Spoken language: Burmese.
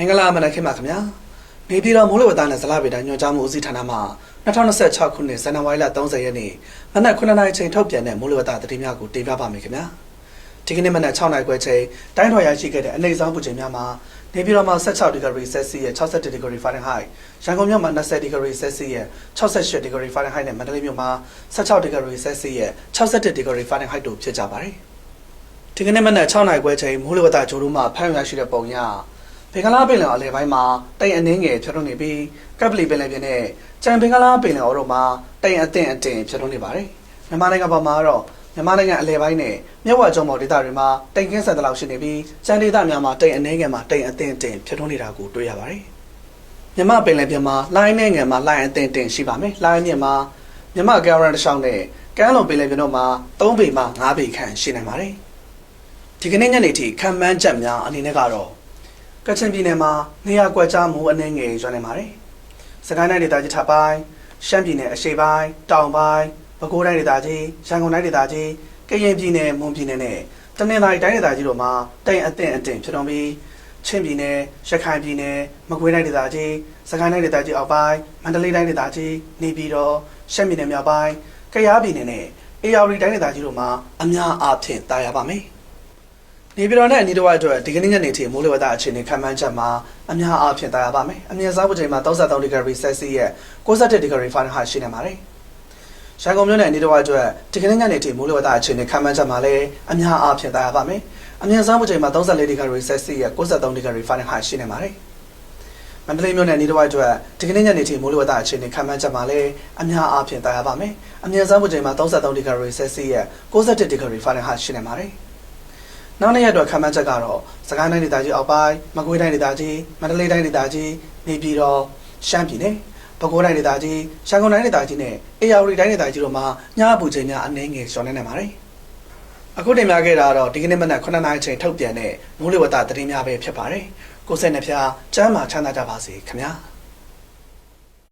မင်္ဂလာမနက်ခင်းပါခင်ဗျာနေပြည်တော်မိုးလေဝသနဲ့ဇလဗေဒညွှန်ကြားမှုဦးစီးဌာနမှ2026ခုနှစ်ဇန်နဝါရီလ30ရက်နေ့မနက်9:00နာရီချိန်ထုတ်ပြန်တဲ့မိုးလေဝသသတင်းများကိုတင်ပြပါမယ်ခင်ဗျာဒီကနေ့မနက်6:00နာရီခွဲချိန်တိုင်းထွာရရှိခဲ့တဲ့အနေဆောင်ပူချိန်များမှာနေပြည်တော်မှာ16 degree Celsius 61 degree Fahrenheit ရန်ကုန်မြို့မှာ20 degree Celsius 68 degree Fahrenheit နဲ့မန္တလေးမြို့မှာ16 degree Celsius 61 degree Fahrenheit တို့ဖြစ်ကြပါတယ်ဒီကနေ့မနက်6:00နာရီခွဲချိန်မိုးလေဝသကြိုးတို့မှဖမ်းရရှိတဲ့ပုံရဘင်္ဂလားပင်လယ်အလယ်ပိုင်းမှာတိမ်အနှင်းငယ်ဖြစ်ထွန်းနေပြီးကပ်ပလီပင်လယ်ပြင်နဲ့ကြံဘင်္ဂလားပင်လယ်အော်တို့မှာတိမ်အထင်ဖြစ်ထွန်းနေပါတယ်မြန်မာနိုင်ငံပေါ်မှာတော့မြန်မာနိုင်ငံအလယ်ပိုင်းနဲ့မြစ်ဝကျွန်းပေါ်ဒေသတွေမှာတိမ်ကင်းဆန်တလောက်ရှိနေပြီးကြံဒေသများမှာတိမ်အနှင်းငယ်မှာတိမ်အထင်ဖြစ်ထွန်းနေတာကိုတွေ့ရပါတယ်မြန်မာပင်လယ်ပြင်မှာလိုင်းနှင်းငယ်မှာလိုင်းအထင်ရှိပါမယ်လိုင်းမြစ်မှာမြန်မာကမ်းရိုးတန်းတစ်လျှောက်နဲ့ကမ်းလွန်ပင်လယ်ပြင်တို့မှာ3ပေမှ5ပေခန့်ရှိနိုင်ပါတယ်ဒီကနေ့ညနေထိခံမှန်းချက်များအနေနဲ့ကတော့ကချင်ပြည်နယ်မှာနေရာကွက်ကြားမိုးအနှဲငယ်ရွာနေပါတယ်။စကိုင်းတိုင်းဒေသကြီးထပ်ပိုင်းရှမ်းပြည်နယ်အရှေ့ပိုင်းတောင်ပိုင်းပဲခူးတိုင်းဒေသကြီးရန်ကုန်တိုင်းဒေသကြီးကရင်ပြည်နယ်မွန်ပြည်နယ်နဲ့တနင်္သာရီတိုင်းဒေသကြီးတို့မှာတိမ်အထင်ဖြစ်ထွန်းပြီးချင်းပြည်နယ်ရခိုင်ပြည်နယ်မကွေးတိုင်းဒေသကြီးစကိုင်းတိုင်းဒေသကြီးအောက်ပိုင်းမန္တလေးတိုင်းဒေသကြီးနေပြည်တော်ရှမ်းပြည်နယ်မြောက်ပိုင်းကယားပြည်နယ်နဲ့အေရဝတီတိုင်းဒေသကြီးတို့မှာအများအားဖြင့်တာယာပါမယ်။နေပြည်တော်နဲ့အနီးတစ်ဝိုက်အတွက်ဒီကနေ့ညနေထိမိုးလေဝသအခြေအနေခန့်မှန်းချက်မှာအများအားဖြင့်တာယာပါမယ်။အမြင့်ဆုံးပူချိန်မှာ33 degree Celsius ရဲ့61 degree Fahrenheit ရှိနေပါတယ်။ရန်ကုန်မြို့နဲ့အနီးတစ်ဝိုက်အတွက်ဒီကနေ့ညနေထိမိုးလေဝသအခြေအနေခန့်မှန်းချက်မှာလည်းအများအားဖြင့်တာယာပါမယ်။အမြင့်ဆုံးပူချိန်မှာ34 degree Celsius ရဲ့63 degree Fahrenheit ရှိနေပါတယ်။မန္တလေးမြို့နဲ့အနီးတစ်ဝိုက်အတွက်ဒီကနေ့ညနေထိမိုးလေဝသအခြေအနေခန့်မှန်းချက်မှာလည်းအများအားဖြင့်တာယာပါမယ်။အမြင့်ဆုံးပူချိန်မှာ33 degree Celsius ရဲ့61 degree Fahrenheit ရှိနေပါတယ်။နောက်နေ့ရက်အတွက်ခန့်မှန်းချက်ကတော့စကိုင်းတိုင်းဒေသကြီးအောက်ပိုင်းမကွေးတိုင်းဒေသကြီးမန္တလေးတိုင်းဒေသကြီးနေပြည်တော်ရှမ်းပြည်နယ်ပဲခူးတိုင်းဒေသကြီးရန်ကုန်တိုင်းဒေသကြီးနဲ့အေရဝတီတိုင်းဒေသကြီးတို့မှာညအပူချိန်များအနည်းငယ်လျော့နေနိုင်ပါတယ်။အခုတင်ပြခဲ့တာတော့ဒီကနေ့မနက်9:00နာရီချိန်ထုတ်ပြန်တဲ့မိုးလေဝသသတင်းများပဲဖြစ်ပါတယ်။ကိုယ်စိတ်နှပြချမ်းသာချမ်းသာကြပါစေခင်ဗျာ။